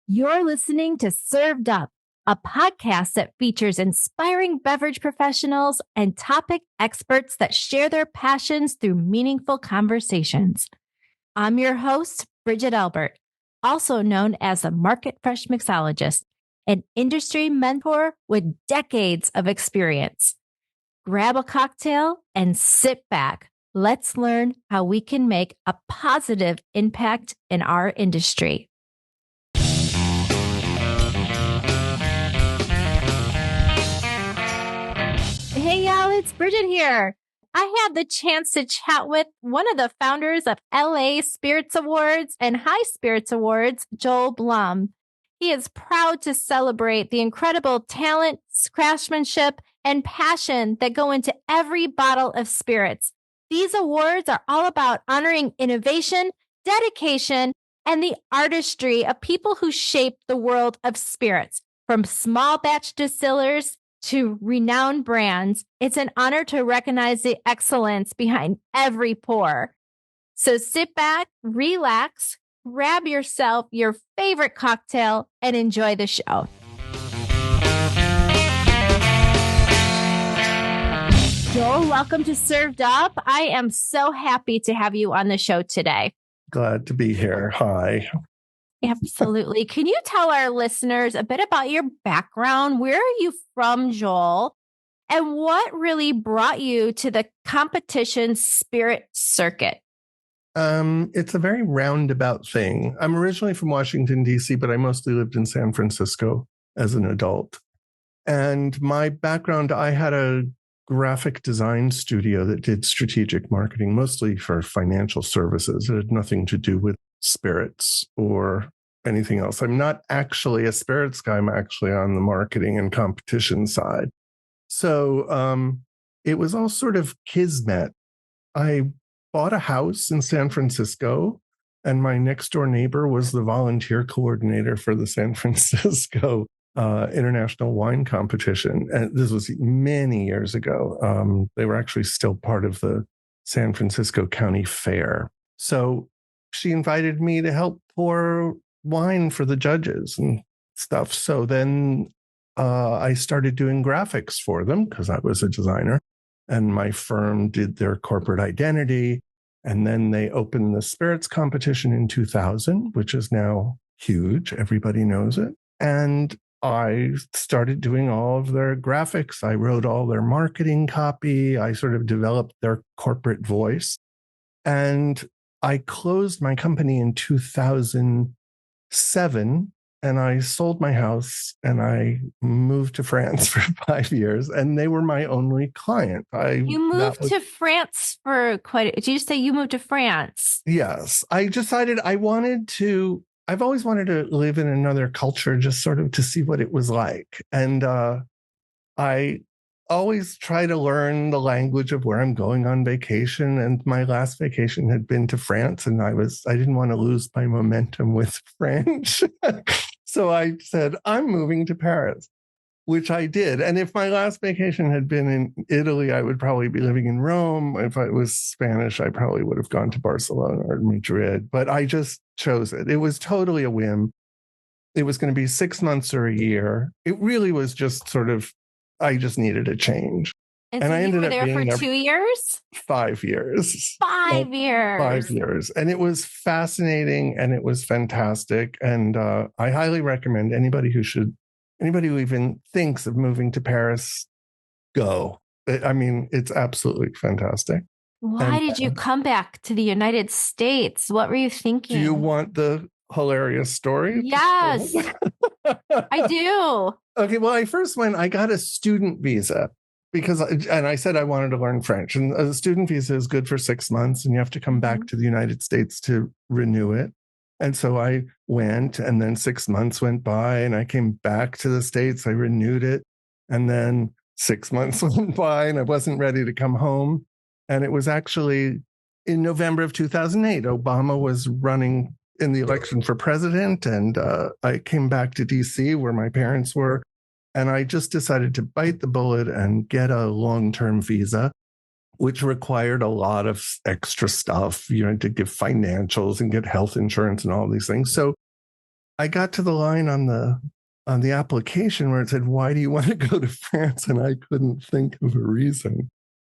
You're listening to Served Up, a podcast that features inspiring beverage professionals and topic experts that share their passions through meaningful conversations. I'm your host, Bridget Albert, also known as a Market Fresh Mixologist, an industry mentor with decades of experience. Grab a cocktail and sit back. Let's learn how we can make a positive impact in our industry. Hey y'all, it's Bridget here. I had the chance to chat with one of the founders of LA Spirits Awards and High Spirits Awards, Joel Blum. He is proud to celebrate the incredible talent, craftsmanship, and passion that go into every bottle of spirits. These awards are all about honoring innovation, dedication, and the artistry of people who shape the world of spirits, from small batch distillers to renowned brands. It's an honor to recognize the excellence behind every pour. So sit back, relax, grab yourself your favorite cocktail, and enjoy the show. Joel, welcome to Served Up. I am so happy to have you on the show today. Glad to be here. Hi. Absolutely. Can you tell our listeners a bit about your background? Where are you from, Joel? And what really brought you to the competition spirit circuit? It's a very roundabout thing. I'm originally from Washington, D.C., but I mostly lived in San Francisco as an adult. And my background, I had a graphic design studio that did strategic marketing, mostly for financial services. It had nothing to do with spirits or anything else. I'm not actually a spirits guy. I'm actually on the marketing and competition side. So it was all sort of kismet. I bought a house in San Francisco, and my next door neighbor was the volunteer coordinator for the San Francisco International Wine Competition. And this was many years ago. They were actually still part of the San Francisco County Fair. So she invited me to help pour wine for the judges and stuff. So then I started doing graphics for them because I was a designer, and my firm did their corporate identity. And then they opened the spirits competition in 2000, which is now huge. Everybody knows it. And I started doing all of their graphics. I wrote all their marketing copy. I sort of developed their corporate voice. And I closed my company in 2007, and I sold my house and I moved to France for 5 years, and they were my only client. You moved to France for did you say you moved to France? Yes. I decided I've always wanted to live in another culture, just sort of to see what it was like. And I always try to learn the language of where I'm going on vacation. And my last vacation had been to France, and I didn't want to lose my momentum with French. So I said, I'm moving to Paris, which I did. And if my last vacation had been in Italy, I would probably be living in Rome. If it was Spanish, I probably would have gone to Barcelona or Madrid. But I just chose it. It was totally a whim. It was going to be 6 months or a year. It really was just sort of, I just needed a change. And so I ended up being there for 2 years? 5 years. 5 years. 5 years. And it was fascinating and it was fantastic. And I highly recommend anybody who even thinks of moving to Paris, go. I mean, it's absolutely fantastic. Why did you come back to the United States? What were you thinking? Do you want the hilarious story? Yes, I do. Okay, well, I got a student visa and I said I wanted to learn French. And a student visa is good for 6 months, and you have to come back to the United States to renew it. And so I went, and then 6 months went by, and I came back to the States. I renewed it. And then 6 months went by, and I wasn't ready to come home. And it was actually in November of 2008. Obama was running in the election for president, and I came back to DC where my parents were. And I just decided to bite the bullet and get a long-term visa, which required a lot of extra stuff, to give financials and get health insurance and all these things. So I got to the line on the application where it said, "Why do you want to go to France?" And I couldn't think of a reason.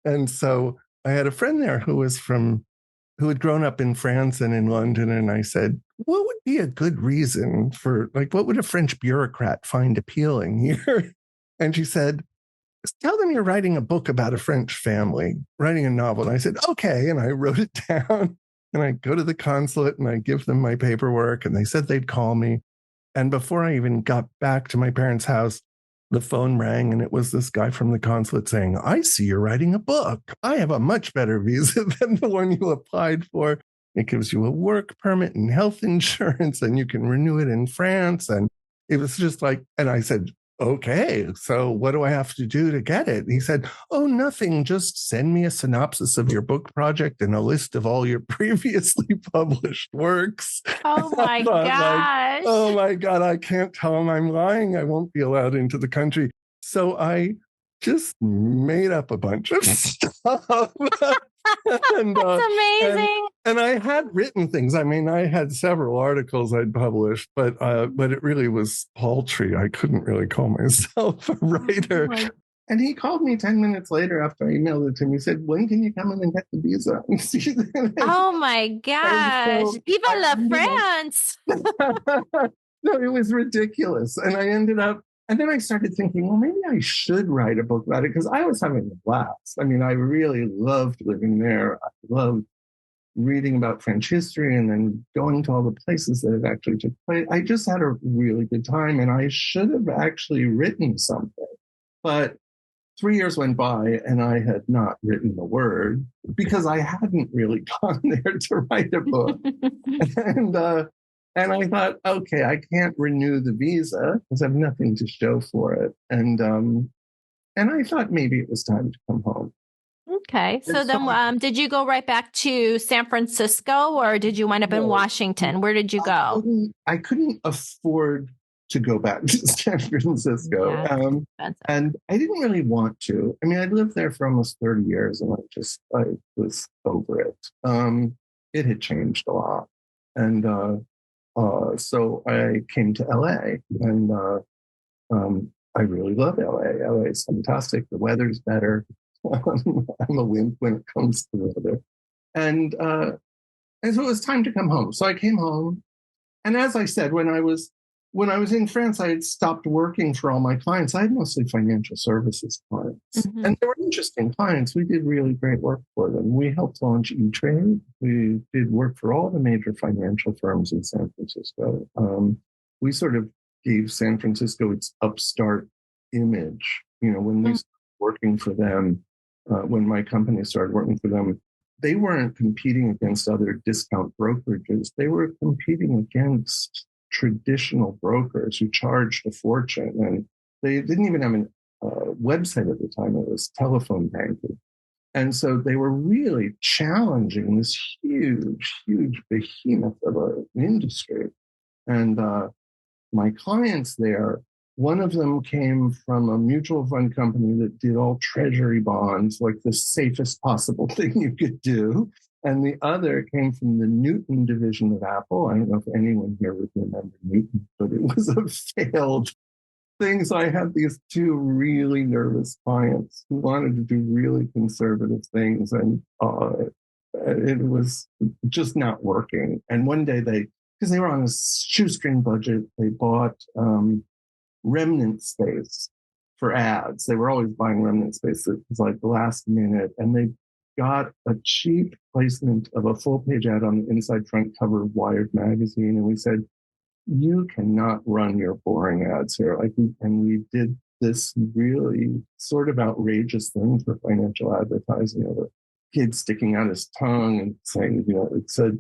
And so I had a friend there who had grown up in France and in London. And I said, what would be a good reason for, like, what would a French bureaucrat find appealing here? And she said, tell them you're writing a book about a French family, writing a novel. And I said, okay. And I wrote it down and I go to the consulate and I give them my paperwork and they said they'd call me. And before I even got back to my parents' house, the phone rang and it was this guy from the consulate saying, I see you're writing a book. I have a much better visa than the one you applied for. It gives you a work permit and health insurance and you can renew it in France. And it was just like, and I said, okay, so what do I have to do to get it? He said, oh, nothing. Just send me a synopsis of your book project and a list of all your previously published works. Oh my gosh. Oh my God, I can't tell him I'm lying. I won't be allowed into the country. So I just made up a bunch of stuff. And, that's amazing. And I had written things. I mean, I had several articles I'd published, but it really was paltry. I couldn't really call myself a writer. Oh, and he called me 10 minutes later after I emailed it to him. He said, when can you come in and get the visa? Oh my gosh. So Viva la France. No, it was ridiculous. And I ended up, and then I started thinking, well, maybe I should write a book about it because I was having a blast. I mean, I really loved living there. I loved reading about French history and then going to all the places that it actually took place. I just had a really good time and I should have actually written something. But 3 years went by and I had not written a word because I hadn't really gone there to write a book. And I thought, okay, I can't renew the visa because I have nothing to show for it. And I thought maybe it was time to come home. Okay. So then did you go right back to San Francisco or did you wind up in Washington? Where did you go? I couldn't afford to go back to San Francisco. Yeah, and I didn't really want to. I mean, I lived there for almost 30 years and I was over it. It had changed a lot. And so I came to LA and I really love LA. LA is fantastic. The weather's better. I'm a wimp when it comes to weather. And so it was time to come home. So I came home. And as I said, when I was in France, I had stopped working for all my clients. I had mostly financial services clients. Mm-hmm. And they were interesting clients. We did really great work for them. We helped launch E-Trade. We did work for all the major financial firms in San Francisco. We sort of gave San Francisco its upstart image. You know, when we started working for them, when my company started working for them, they weren't competing against other discount brokerages. They were competing against traditional brokers who charged a fortune, and they didn't even have a website at the time. It was telephone banking. And so they were really challenging this huge, huge behemoth of an industry. And my clients there, one of them came from a mutual fund company that did all treasury bonds, like the safest possible thing you could do. And the other came from the Newton division of Apple. I don't know if anyone here would remember Newton, but it was a failed thing. So I had these two really nervous clients who wanted to do really conservative things. And it was just not working. And one day because they were on a shoestring budget, they bought remnant space for ads. They were always buying remnant space. It was like the last minute. And they got a cheap placement of a full page ad on the inside front cover of Wired magazine. And we said, you cannot run your boring ads here. We did this really sort of outrageous thing for financial advertising of a kid sticking out his tongue and saying, it said,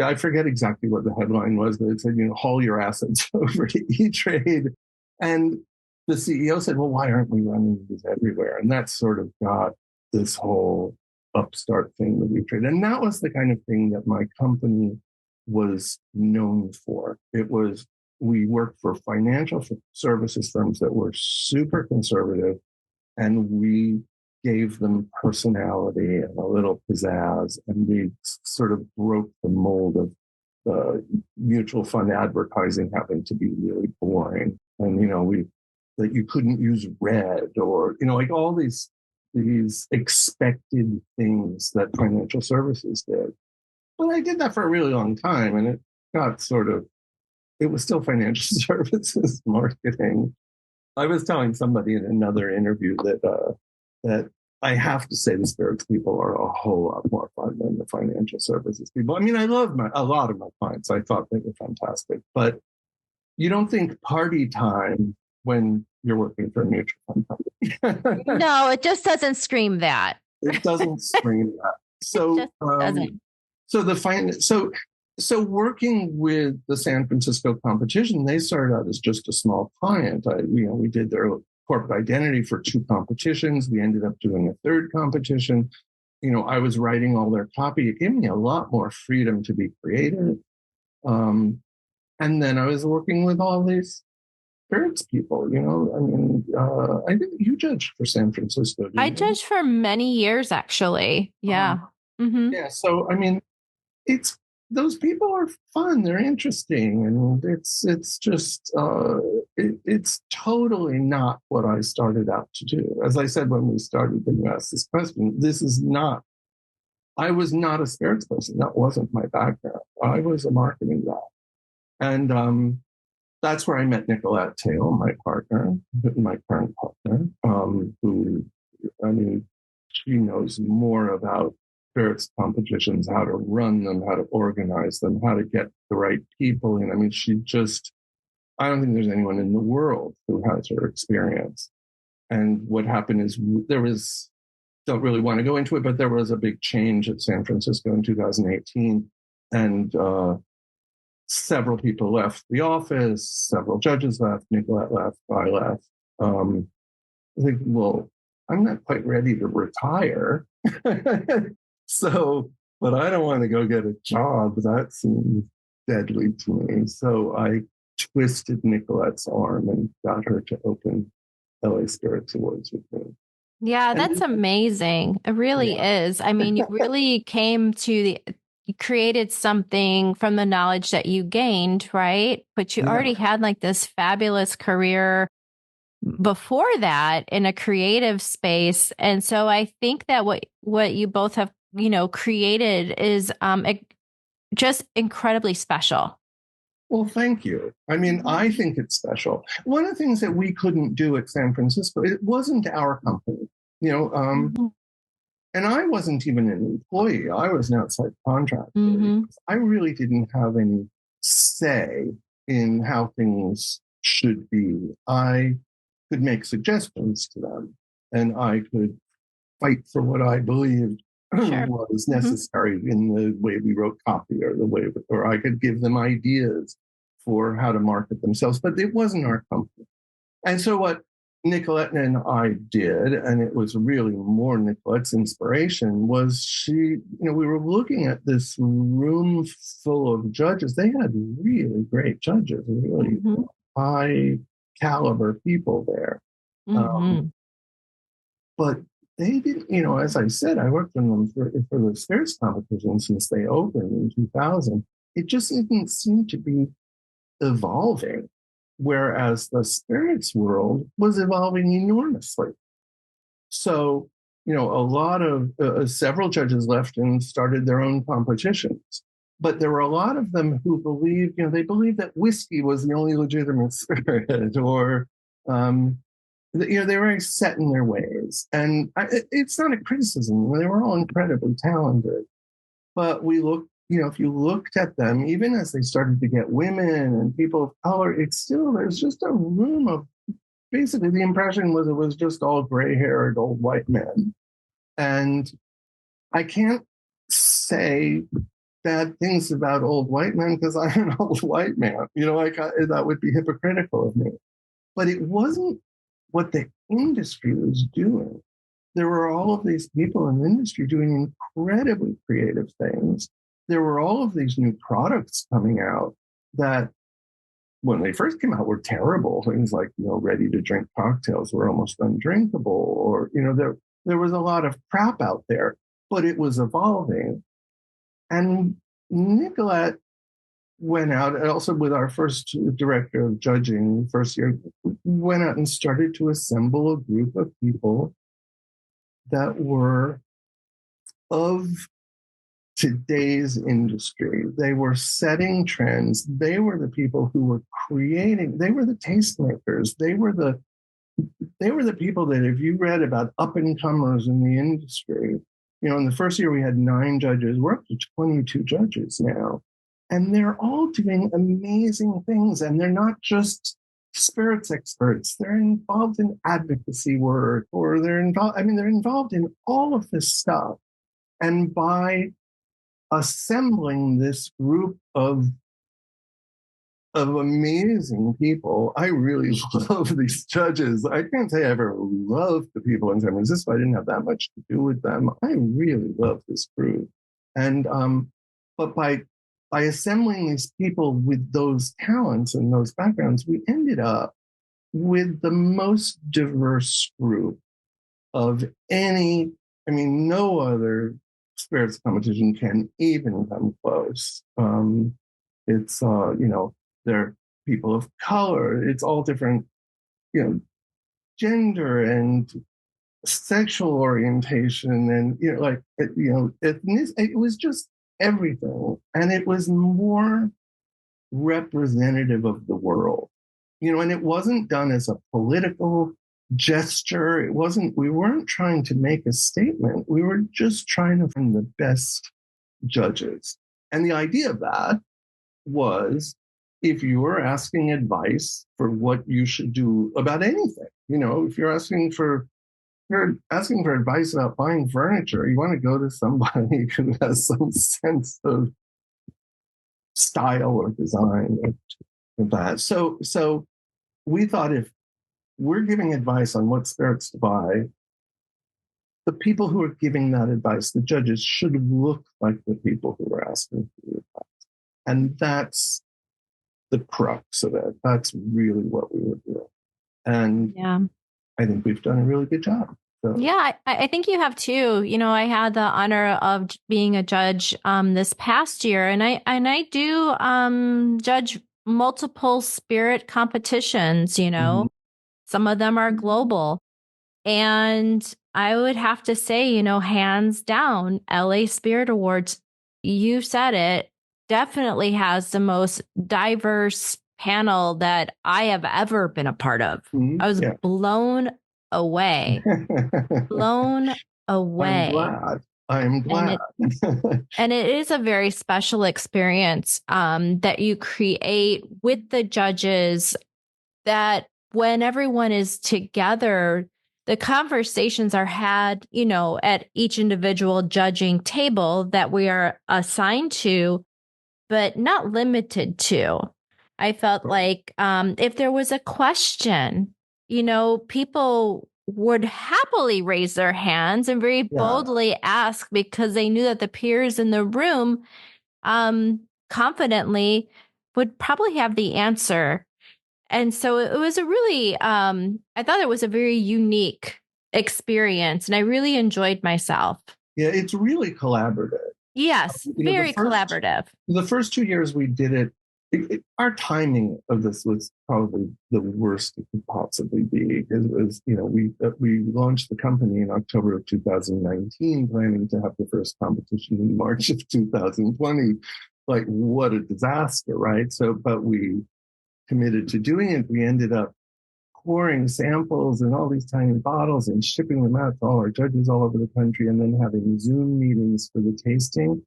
I forget exactly what the headline was, but it said, haul your assets over to E-Trade. And the CEO said, well, why aren't we running these everywhere? And that sort of got this whole upstart thing with E-Trade. And that was the kind of thing that my company was known for. We worked for financial services firms that were super conservative, and we gave them personality and a little pizzazz, and we sort of broke the mold of mutual fund advertising happened to be really boring. And, that you couldn't use red or, like all these expected things that financial services did. But I did that for a really long time, and it got it was still financial services marketing. I was telling somebody in another interview that I have to say the spirits people are a whole lot more fun than the financial services people. I mean, I love a lot of my clients. I thought they were fantastic, but you don't think party time when you're working for a mutual fund company. No, it just doesn't scream that. It doesn't scream that. So, doesn't. So working with the San Francisco competition, they started out as just a small client. We did their corporate identity for 2 competitions. We ended up doing a 3rd competition. I was writing all their copy. It gave me a lot more freedom to be creative. And then I was working with all these spirits people, I think you judged for San Francisco. I judged for many years, actually. Yeah. Mm-hmm. Yeah. So, those people are fun. They're interesting. And it's just, it's totally not what I started out to do. As I said, when we started, when you asked this question, I was not a spirits person. That wasn't my background. I was a marketing guy. And, that's where I met Nicolette Tail, my partner, my current partner, who, she knows more about spirits competitions, how to run them, how to organize them, how to get the right people in. I don't think there's anyone in the world who has her experience. And what happened is don't really want to go into it, but there was a big change at San Francisco in 2018. And, several people left the office, several judges left, Nicolette left, I left. I think, well, I'm not quite ready to retire. But I don't want to go get a job. That seems deadly to me. So I twisted Nicolette's arm and got her to open LA Spirits Awards with me. Yeah, that's amazing. It really is. I mean, you really you created something from the knowledge that you gained, right? But you already had like this fabulous career before that in a creative space. And so I think that what you both have, created is just incredibly special. Well, thank you. I mean, I think it's special. One of the things that we couldn't do at San Francisco, it wasn't our company, and I wasn't even an employee. I was an outside contractor. Mm-hmm. I really didn't have any say in how things should be. I could make suggestions to them, and I could fight for what I believed was necessary in the way we wrote copy or I could give them ideas for how to market themselves, but it wasn't our company. And so what Nicolette and I did, and it was really more Nicolette's inspiration, was we were looking at this room full of judges. They had really great judges, really high caliber people there. But they didn't, as I said, I worked on them for the spirits competition since they opened in 2000. It just didn't seem to be evolving. Whereas the spirits world was evolving enormously. So, a lot of several judges left and started their own competitions. But there were a lot of them who believed, they believed that whiskey was the only legitimate spirit, or, they were very set in their ways. And it's not a criticism. They were all incredibly talented. But we looked, if you looked at them, even as they started to get women and people of color, there's just a room of, basically the impression was it was just all gray-haired old white men. And I can't say bad things about old white men because I'm an old white man. That would be hypocritical of me. But it wasn't what the industry was doing. There were all of these people in the industry doing incredibly creative things. There were all of these new products coming out that when they first came out were terrible. Things like, ready to drink cocktails were almost undrinkable, or, there was a lot of crap out there, but it was evolving. And Nicolette went out, and also with our first director of judging, first year, went out and started to assemble a group of people that were of today's industry. They were setting trends. They were the people who were creating, they were the tastemakers. They were the people that, if you read about up and comers in the industry, in the first year we had 9 judges. We're up to 22 judges now. And they're all doing amazing things. And they're not just spirits experts. They're involved in advocacy work, or they're involved in all of this stuff. And by assembling this group of amazing people, I really love these judges. I can't say I ever loved the people in San Francisco. I didn't have that much to do with them. I really love this group. And but by assembling these people with those talents and those backgrounds, we ended up with the most diverse group of any, no other spirits competition can even come close. It's, they're people of color. It's all different, gender and sexual orientation, and it was just everything, and it was more representative of the world, and it wasn't done as a political gesture. We weren't trying to make a statement. We were just trying to find the best judges. And the idea of that was, if you were asking advice for what you should do about anything, if you're asking for advice about buying furniture, you want to go to somebody who has some sense of style or design of that. So we thought, if we're giving advice on what spirits to buy, the people who are giving that advice, the judges, should look like the people who are asking for the advice. And that's the crux of it. That's really what we were doing. And yeah, I think we've done a really good job. So. Yeah, I think you have too. I had the honor of being a judge this past year, and I do judge multiple spirit competitions. Mm-hmm. Some of them are global, and I would have to say, hands down, LA Spirit Awards, you said it, definitely has the most diverse panel that I have ever been a part of. Mm-hmm. I was blown away. Blown away. I'm glad. And it is a very special experience that you create with the judges, that when everyone is together, the conversations are had, at each individual judging table that we are assigned to, but not limited to. I felt like if there was a question, people would happily raise their hands and very boldly ask, because they knew that the peers in the room confidently would probably have the answer. And so it was a really, I thought it was a very unique experience, and I really enjoyed myself. Yeah, it's really collaborative. Yes, very collaborative. The first 2 years we did it, our timing of this was probably the worst it could possibly be, because it was, we launched the company in October of 2019, planning to have the first competition in March of 2020. Like, what a disaster, right? So, but we committed to doing it. We ended up pouring samples in all these tiny bottles and shipping them out to all our judges all over the country, and then having Zoom meetings for the tasting.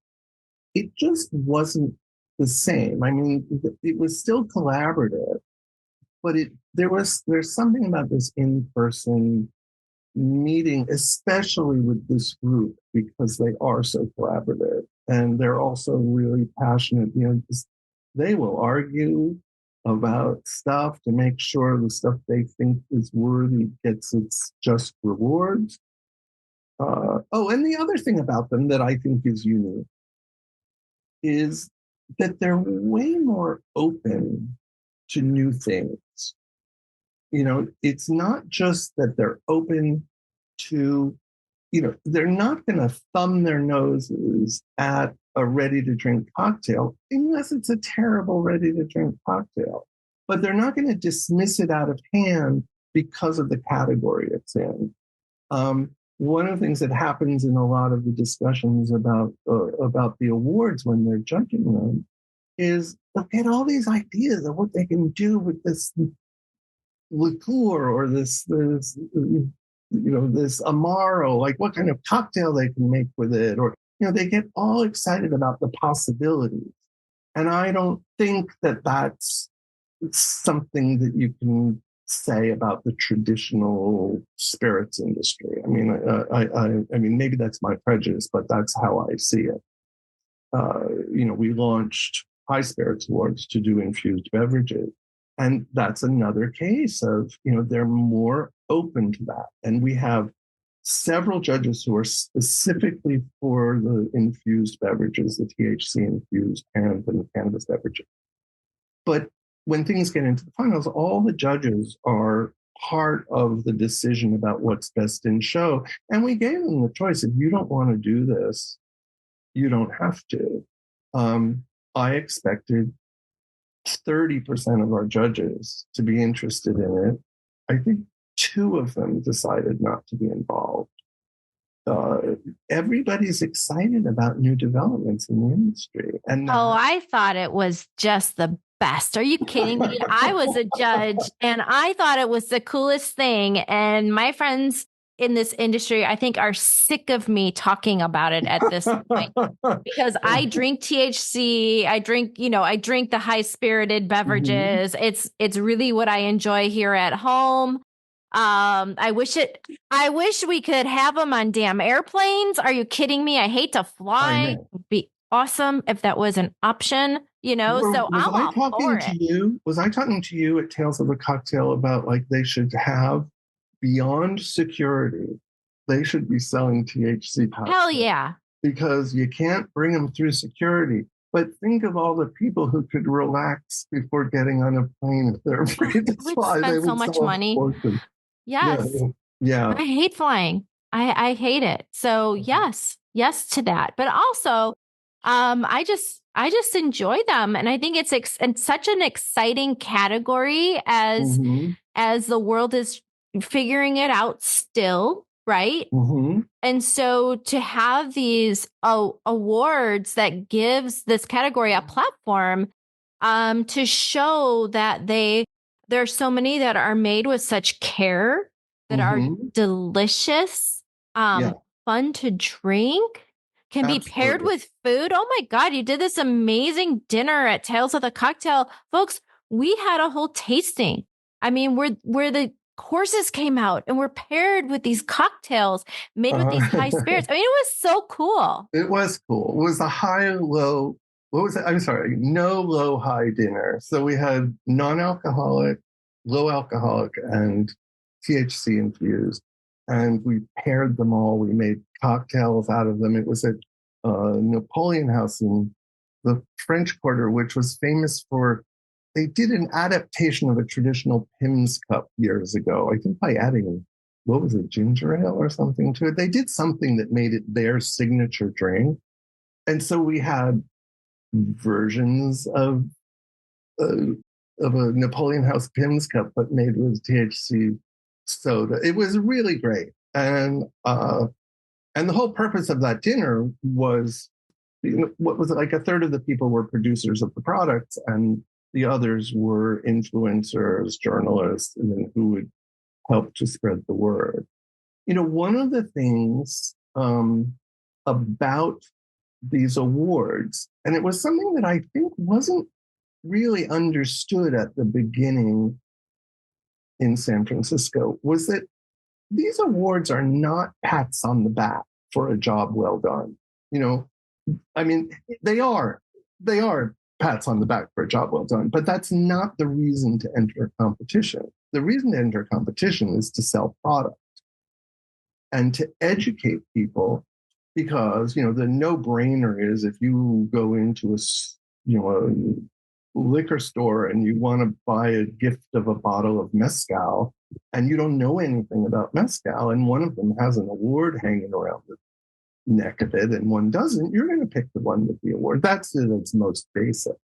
It just wasn't the same. It was still collaborative, but there's something about this in-person meeting, especially with this group, because they are so collaborative, and they're also really passionate. They will argue about stuff to make sure the stuff they think is worthy gets its just rewards. And the other thing about them that I think is unique is that they're way more open to new things. It's not just that they're open to, they're not going to thumb their noses at a ready-to-drink cocktail, unless it's a terrible ready-to-drink cocktail. But they're not going to dismiss it out of hand because of the category it's in. One of the things that happens in a lot of the discussions about the awards when they're judging them is they'll get all these ideas of what they can do with this liqueur or this this amaro, like what kind of cocktail they can make with it, or they get all excited about the possibilities. And I don't think that that's something that you can say about the traditional spirits industry. I mean, maybe that's my prejudice, but that's how I see it. We launched High Spirits Awards to do infused beverages. And that's another case of, they're more open to that. And we have several judges who are specifically for the infused beverages, the THC infused and the cannabis beverages. But when things get into the finals, all the judges are part of the decision about what's best in show. And we gave them the choice. If you don't want to do this, you don't have to. I expected 30% of our judges to be interested in it. I think 2 of them decided not to be involved. Everybody's excited about new developments in the industry. And I thought it was just the best. Are you kidding me? I was a judge and I thought it was the coolest thing. And my friends in this industry, I think, are sick of me talking about it at this point because I drink THC. I drink the high spirited beverages. Mm-hmm. It's really what I enjoy here at home. I wish we could have them on damn airplanes. Are you kidding me? I hate to fly. It would be awesome if that was an option, so I'm all for it. Was I talking to you at Tales of the Cocktail about like they should have beyond security, they should be selling THC cocktails? Hell yeah. Because you can't bring them through security. But think of all the people who could relax before getting on a plane if they're afraid to fly. They would spend so much money. Yes. Yeah. I hate flying. I hate it. So yes to that. But also, I just enjoy them, and I think it's such an exciting category as the world is figuring it out still, right? Mm-hmm. And so to have these awards that gives this category a platform, to show that there's so many that are made with such care, that are delicious, fun to drink, can be paired with food. Oh my God, you did this amazing dinner at Tales of the Cocktail. Folks, we had a whole tasting. I mean, where the courses came out and were paired with these cocktails made with these high spirits. I mean, it was so cool. It was cool. It was a high-low, what was it? I'm sorry, no low-high dinner. So we had non-alcoholic, low-alcoholic, and THC infused. And we paired them all. We made cocktails out of them. It was at Napoleon House in the French Quarter, which was famous for, they did an adaptation of a traditional Pimm's cup years ago, I think by adding, what was it, ginger ale or something to it. They did something that made it their signature drink. And so we had versions of a Napoleon House Pimm's cup, but made with THC soda. It was really great. And the whole purpose of that dinner was, what was it, like a third of the people were producers of the products, and the others were influencers, journalists, and then who would help to spread the word. One of the things about these awards, and it was something that I think wasn't really understood at the beginning in San Francisco, was that these awards are not pats on the back for a job well done. I mean, they are pats on the back for a job well done, but that's not the reason to enter a competition. The reason to enter a competition is to sell product and to educate people, because, the no-brainer is, if you go into a liquor store and you want to buy a gift of a bottle of mezcal and you don't know anything about mezcal, and one of them has an award hanging around it, neck of it and one doesn't, you're going to pick the one with the award. That's at its most basic.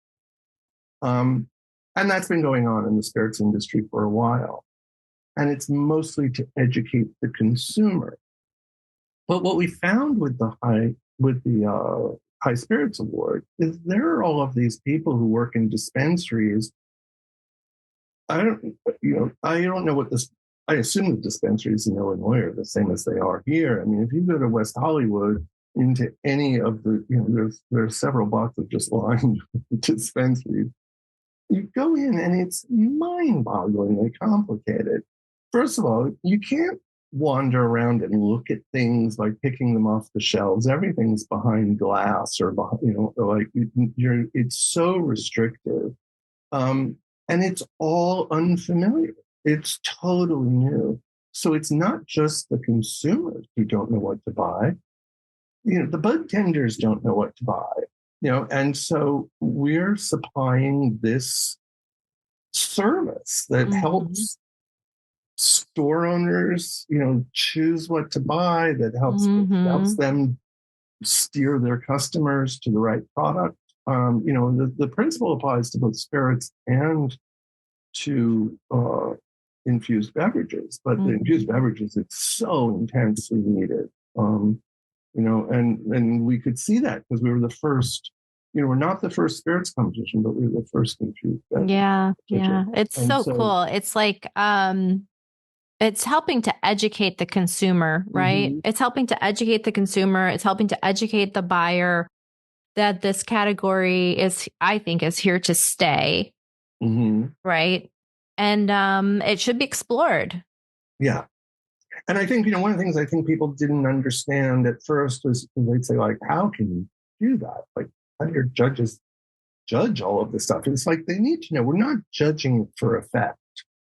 And that's been going on in the spirits industry for a while. And it's mostly to educate the consumer. But what we found with the High Spirits Award is there are all of these people who work in dispensaries. I don't know what this. I assume the dispensaries in Illinois are the same as they are here. I mean, if you go to West Hollywood into any of the, there's several blocks of just lined dispensaries. You go in and it's mind-bogglingly complicated. First of all, you can't wander around and look at things like picking them off the shelves. Everything's behind glass or behind, it's so restrictive. And it's all unfamiliar. It's totally new. So it's not just the consumers who don't know what to buy. The bud tenders don't know what to buy. And so we're supplying this service that helps store owners, choose what to buy, that helps them steer their customers to the right product. The principle applies to both spirits and to infused beverages, but the infused beverages, it's so intensely needed. And we could see that because we were the first, we're not the first spirits competition, but we were the first infused beverage. Yeah. It's so cool. It's like, it's helping to educate the consumer, right? It's helping to educate the consumer. It's helping to educate the buyer that this category I think is here to stay. Right. And it should be explored. Yeah. And I think, one of the things I think people didn't understand at first was they'd say, like, how can you do that? Like, how do your judges judge all of this stuff? It's like they need to know we're not judging it for effect.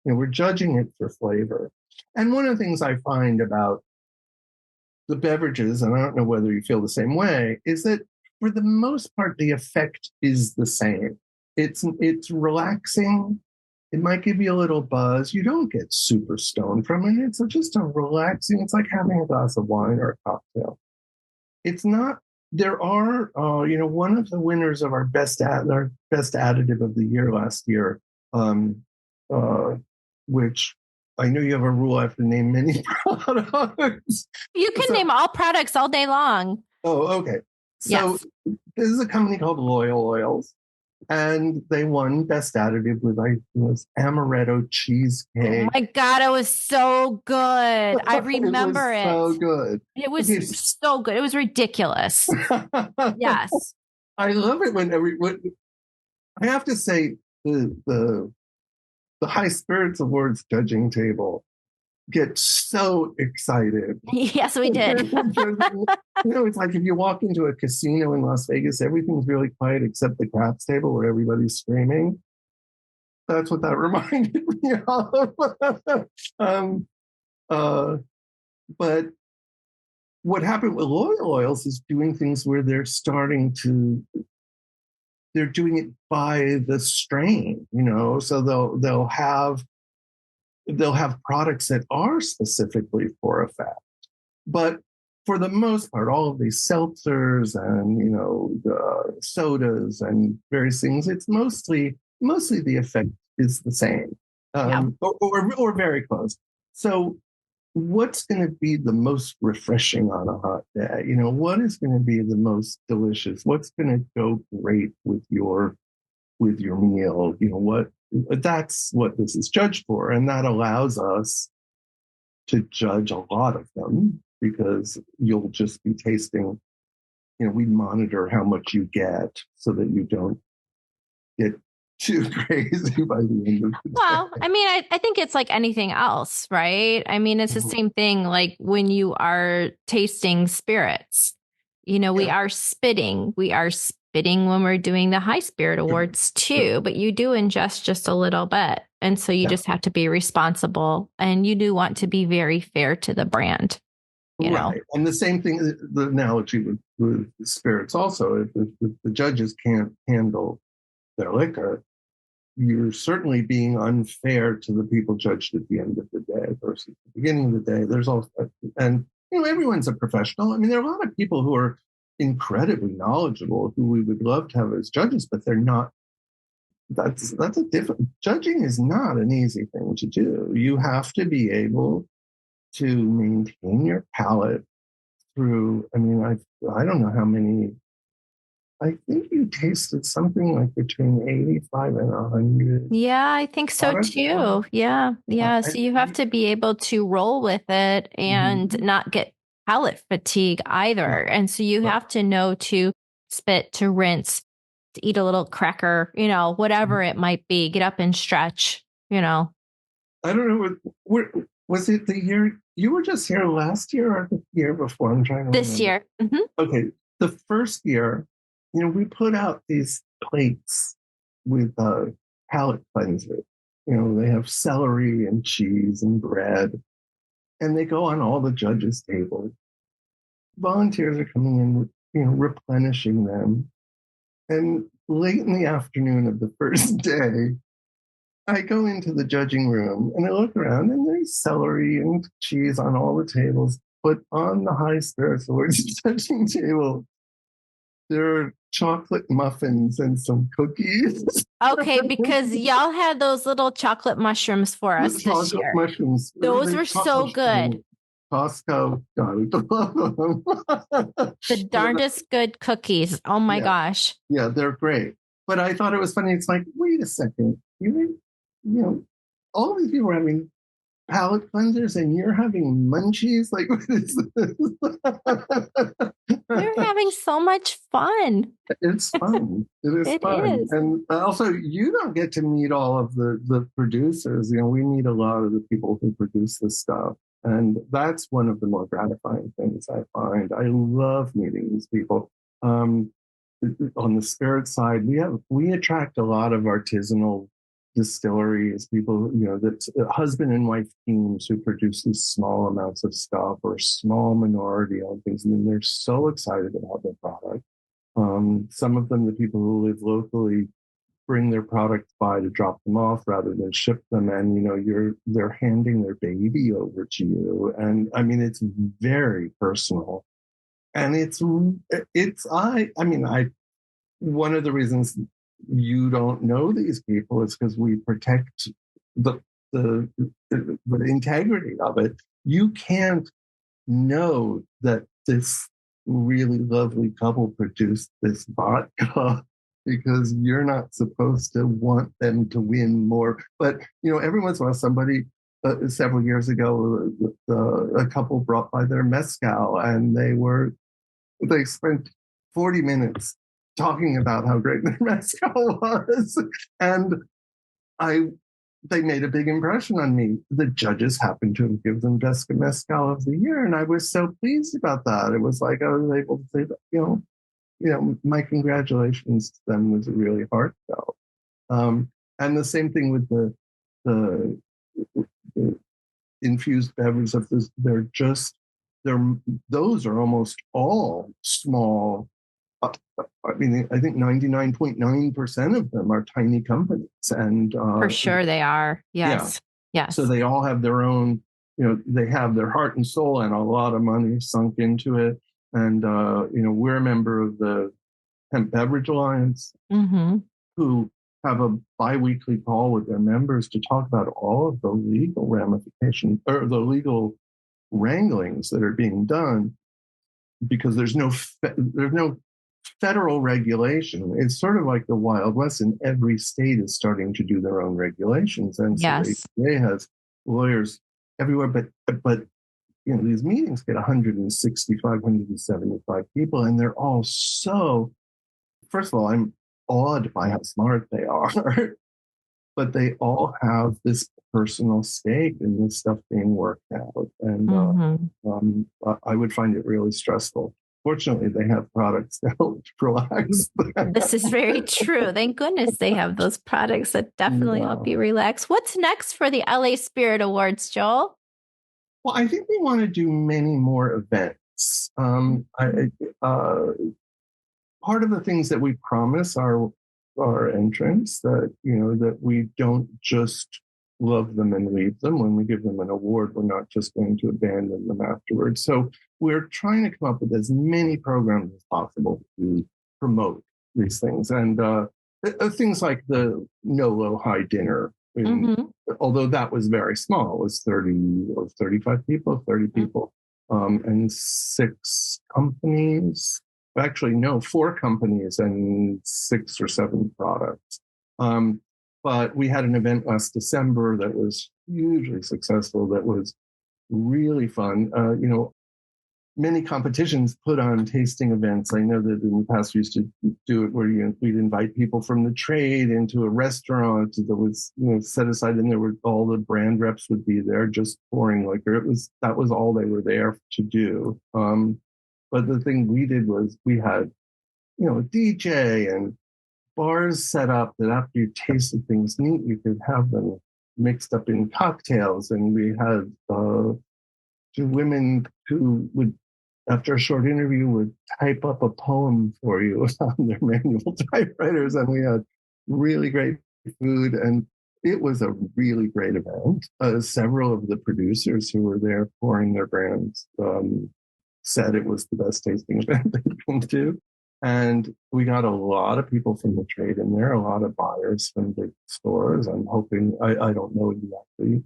We're judging it for flavor. And one of the things I find about the beverages, and I don't know whether you feel the same way, is that for the most part, the effect is the same. It's relaxing. It might give you a little buzz. You don't get super stoned from it. It's just a relaxing, it's like having a glass of wine or a cocktail. It's not, there are, one of the winners of our best additive of the year last year, which I know you have a rule I have to name many products. You can name all products all day long. Oh, okay. So This is a company called Loyal Oils. And they won Best Additive with, was amaretto cheesecake. Oh my God, it was so good. I remember it. So good. It was so good. It was ridiculous. Yes. I love it when I have to say the High Spirits Awards judging table gets so excited. Yes, we did. It's like if you walk into a casino in Las Vegas, everything's really quiet except the craps table where everybody's screaming. That's what that reminded me of. But what happened with Loyal Oils is doing things where they're doing it by the strain, so they'll have products that are specifically for effect. But for the most part, all of these seltzers and, sodas and various things, it's mostly the effect is the same, or very close. So what's going to be the most refreshing on a hot day? What is going to be the most delicious? What's going to go great with your meal? That's what this is judged for. And that allows us to judge a lot of them because you'll just be tasting, we monitor how much you get so that you don't get too crazy by the end of the day. Well, I mean, I think it's like anything else, right? I mean, it's the same thing like when you are tasting spirits. We are spitting. We are spitting when we're doing the High Spirit Awards too, but you do ingest just a little bit. And so you just have to be responsible, and you do want to be very fair to the brand. Right. And the same thing, the analogy with spirits also, if the judges can't handle their liquor, you're certainly being unfair to the people judged at the end of the day versus the beginning of the day. There's also, and everyone's a professional. I mean, there are a lot of people who are incredibly knowledgeable who we would love to have as judges, but they're not. That's a different. Judging is not an easy thing to do. You have to be able to maintain your palate through. I mean, I don't know how many. I think you tasted something like between 85 and 100. Yeah, I think so too. Yeah. Yeah. So you have to be able to roll with it and not get palate fatigue either. And so you have to know to spit, to rinse, to eat a little cracker, whatever it might be, get up and stretch, I don't know. Was it the year you were just here last year or the year before? I'm trying to this remember. year. Mm-hmm. Okay. The first year, we put out these plates with palate cleanser. They have celery and cheese and bread, and they go on all the judges' tables. Volunteers are coming in, replenishing them. And late in the afternoon of the first day, I go into the judging room and I look around, and there's celery and cheese on all the tables. But on the high spirits awards judging table, there are chocolate muffins and some cookies. Okay, because y'all had those little chocolate mushrooms for us this year. Mushrooms. Those were so good. Costco, God, love them. The darndest good cookies. Oh my gosh. Yeah, they're great. But I thought it was funny. It's like, wait a second. All these people are having palate cleansers and you're having munchies? Like, what is this? You're having so much fun. It's fun. It is fun. Is. And also, you don't get to meet all of the producers. We meet a lot of the people who produce this stuff. And that's one of the more gratifying things I find. I love meeting these people. On the spirit side, we attract a lot of artisanal distilleries, people, that's husband and wife teams who produce these small amounts of stuff or small minority on things. And they're so excited about their product. Some of them, the people who live locally, bring their products by to drop them off rather than ship them. And, they're handing their baby over to you. And I mean, it's very personal. And one of the reasons you don't know these people is because we protect the integrity of it. You can't know that this really lovely couple produced this vodka because you're not supposed to want them to win more. But, every once in a while, somebody, several years ago, a couple brought by their mezcal, and they spent 40 minutes talking about how great their mezcal was. And they made a big impression on me. The judges happened to have given them Best Mezcal of the Year, and I was so pleased about that. It was like I was able to say that, my congratulations to them was really heartfelt. And the same thing with the infused beverages of this. Those are almost all small. I think 99.9% of them are tiny companies, and for sure they are. Yes. Yeah. Yes. So they all have their own. They have their heart and soul and a lot of money sunk into it. And we're a member of the Hemp Beverage Alliance, who have a biweekly call with their members to talk about all of the legal ramifications or the legal wranglings that are being done, because there's no federal regulation. It's sort of like the Wild West, and every state is starting to do their own regulations. And so the APA has lawyers everywhere, but these meetings get 165, 175 people, and they're all so, first of all, I'm awed by how smart they are, but they all have this personal stake in this stuff being worked out. And I would find it really stressful. Fortunately, they have products to help relax. This is very true. Thank goodness they have those products that definitely help you relax. What's next for the LA Spirit Awards, Joel? Well, I think we want to do many more events. Part of the things that we promise our entrants that, that we don't just, love them and leave them. When we give them an award, we're not just going to abandon them afterwards. So we're trying to come up with as many programs as possible to promote these things. And things like the no low high dinner, although that was very small, it was 30 or 35 people, 30 people, and 6 companies. Actually, no, 4 companies and 6 or 7 products. But we had an event last December that was hugely successful, that was really fun. Many competitions put on tasting events. I know that in the past we used to do it where we'd invite people from the trade into a restaurant that was set aside, and there were all the brand reps would be there just pouring liquor. That was all they were there to do. But the thing we did was we had a DJ and bars set up that after you tasted things neat, you could have them mixed up in cocktails. And we had 2 women who would, after a short interview, would type up a poem for you on their manual typewriters. And we had really great food, and it was a really great event. Several of the producers who were there pouring their brands said it was the best tasting event they'd been to. And we got a lot of people from the trade in there, a lot of buyers from big stores. I'm hoping, I don't know exactly.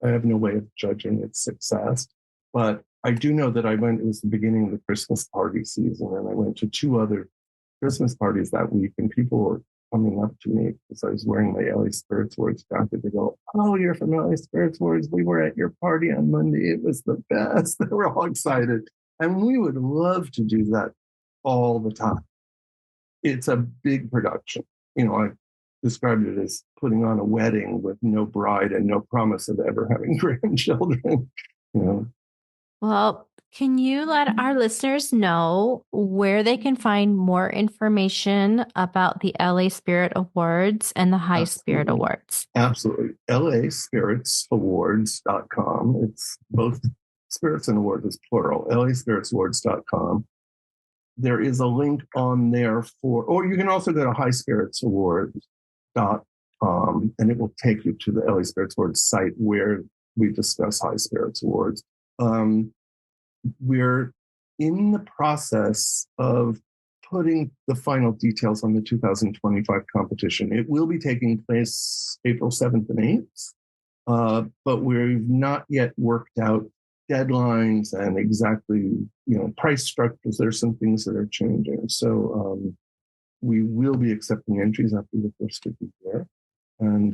I have no way of judging its success. But I do know that it was the beginning of the Christmas party season, and I went to 2 other Christmas parties that week, and people were coming up to me because I was wearing my LA Spirits Awards jacket. They go, "Oh, you're from LA Spirits Awards. We were at your party on Monday. It was the best." They were all excited. And we would love to do that all the time. It's a big production. I described it as putting on a wedding with no bride and no promise of ever having grandchildren. Well, can you let our listeners know where they can find more information about the LA Spirit Awards and the High Spirit Awards? Absolutely. LAspiritsawards.com. It's both spirits and awards is plural. LAspiritsawards.com. There is a link on there or you can also go to highspiritsawards.com, and it will take you to the LA Spirits Awards site where we discuss High Spirits Awards. We're in the process of putting the final details on the 2025 competition. It will be taking place April 7th and 8th, but we've not yet worked out deadlines and exactly, price structures. There's some things that are changing. So we will be accepting entries after the first of the year, and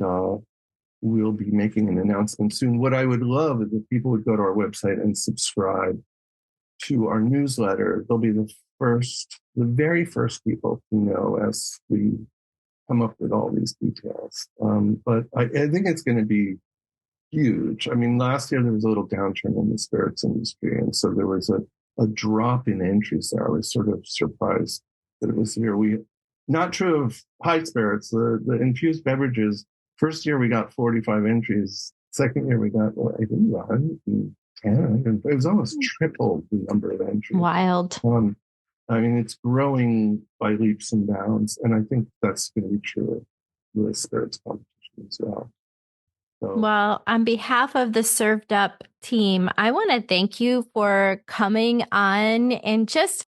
we'll be making an announcement soon. What I would love is if people would go to our website and subscribe to our newsletter. They'll be the very first people to know as we come up with all these details. But I think it's going to be huge. I mean, last year there was a little downturn in the spirits industry, and so there was a drop in entries there. I was sort of surprised that it was here. Not true of high spirits, the infused beverages. First year we got 45 entries. Second year we got, I think, 110. It was almost triple the number of entries. Wild. I mean, it's growing by leaps and bounds, and I think that's going to be true of the spirits competition as well. Well, on behalf of the Served Up team, I want to thank you for coming on and just,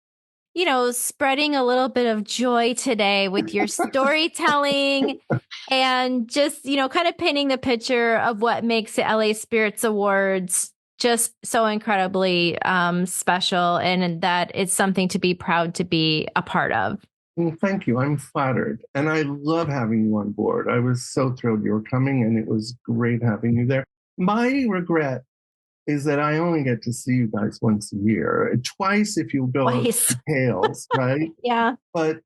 spreading a little bit of joy today with your storytelling and just, kind of painting the picture of what makes the LA Spirits Awards just so incredibly special, and that it's something to be proud to be a part of. Well, thank you. I'm flattered. And I love having you on board. I was so thrilled you were coming, and it was great having you there. My regret is that I only get to see you guys once a year. Twice if you go to Hales, right? Yeah. But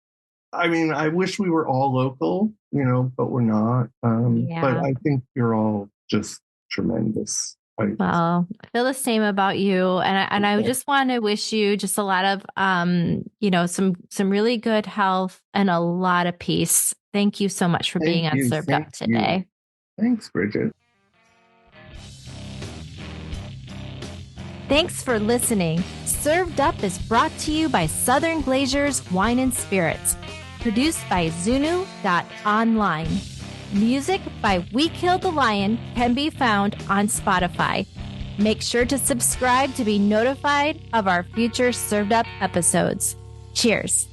I mean, I wish we were all local, but we're not. But I think you're all just tremendous. Well, I feel the same about you. And I just want to wish you just a lot of, some really good health and a lot of peace. Thank you so much for being on Served Up today. Thanks, Bridget. Thanks for listening. Served Up is brought to you by Southern Glazers Wine and Spirits, produced by Zunu.online. Music by We Killed the Lion can be found on Spotify. Make sure to subscribe to be notified of our future Served Up episodes. Cheers.